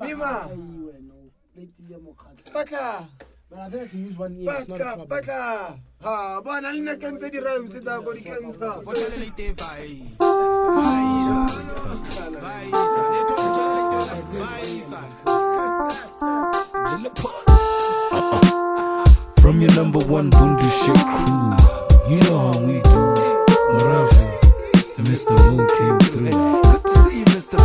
Mima. Batla. But I think I can use one ear. It's not a problem. Batla. Ha, bona le nna kentse di rhymes tsa go di kenta. From your number one Bundu shit crew, you know how we do. Morafe, and Mr. Mo came through. Good to see you, Mr. Mo.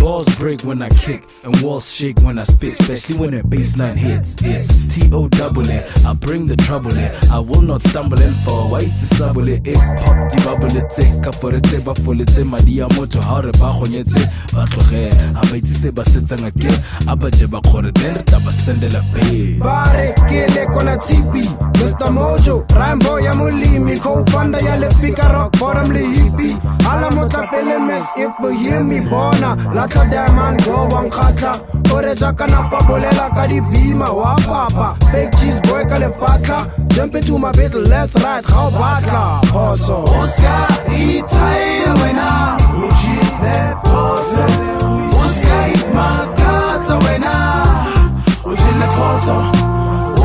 Balls break when I kick, and walls shake when I spit, especially when the baseline hits. It's T-O-double-N, I bring the trouble in. I will not stumble in for white to subble it. Pop the bubble it, take up for it, take up for it, my diamoto, how the bahonyet, Batlohe, Abaiti Seba Setsang again, Abajaba Corridor, Tabasendela Bay. Bare, Kele Kona Tipi, Mr. Mojo, Rambo Yamulimi, co-founder Yale Fika Rock, Forum Le Hippie, Alamota Pelemes, if you hear me, Bona, Lata Diamond, go one kata, Orezaka na Pabolela Kadi Bima, wa Papa, fake cheese boy Kalefaka, jump into my bit, let's ride, how Batla, Phoso. Oscar, Italia, when I, Uji, le Phoso, Oscar, Magata, when I, Uji, le Phoso,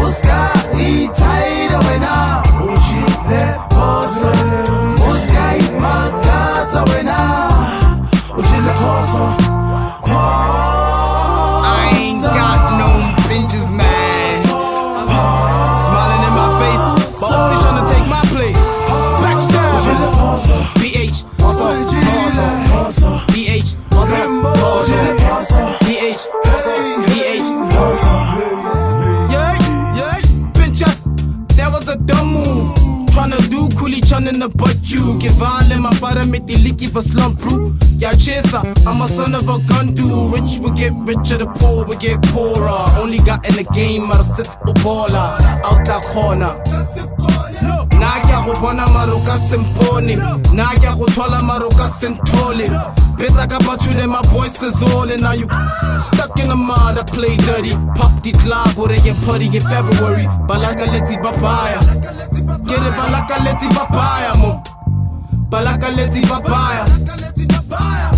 Oscar, Italia, when I, Uji, le Phoso, Oscar, Magata, when I, Uji, le Phoso. I ain't got no pinches, man. Smiling in my face, but always trying to take my place. Backstab. BH, also, BH, also, BH, yeah, pinch up. That was a dumb move. Tryna do coolie churning the butt you. Give all in my butter, make the leaky for slump proof. Yeah, chaser, I'm a son of a gun dude. Rich will get richer, the poor will get poorer. Only got in the game, out of six baller. Out that corner. Nakia go bona maroka semponi. Nakia go thola maroka sentoli. Better got about you than my voice is all. And now you stuck in the mud, I play dirty. Pop the club, or they get putty in February. Balaka leti papaya. Get it, balaka leti papaya, mo. Balaka leti papaya.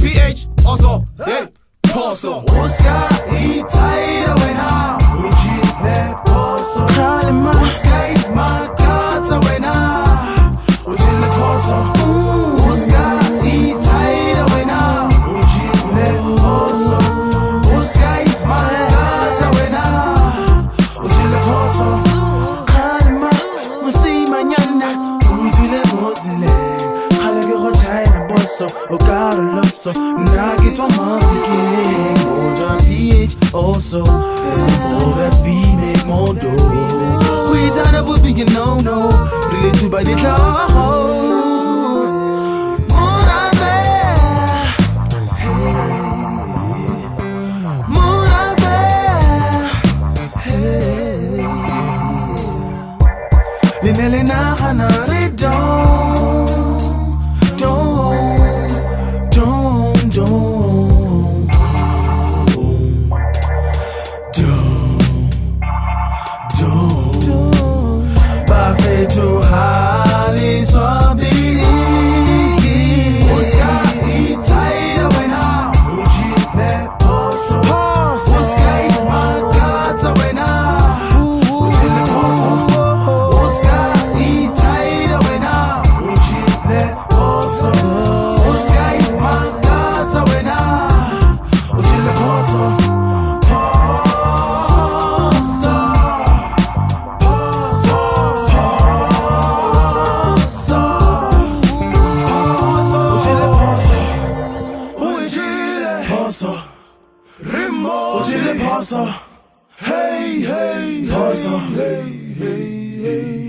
PH, also, hey, Phoso. Oscar, Italia, when I, Uji, le Phoso. Oscar, Magata, when I, Uji, le Phoso. Oscar, Italia, when I, Uji, le Phoso. Oscar, Magata, when I, Uji, le Phoso. Kalima, Musi, Mañana, Uji, le Mozile. Halage, China, Bosso, Ocaroloso, Nagi, Toma, Moja, PH, also. It's for that we make more dough. We turn up with big no, relate to by the law. Linele na hanare to hali swabiki. Oscar, Italia, when I, Uji, le Phoso. Oscar, Magata, when I, Uji, le Phoso. Oscar, Italia, when I, Uji, le Phoso. Oscar, Magata, when I, Uji, le Phoso. Phoso, hey, hey, Phoso, hey, hey, hey.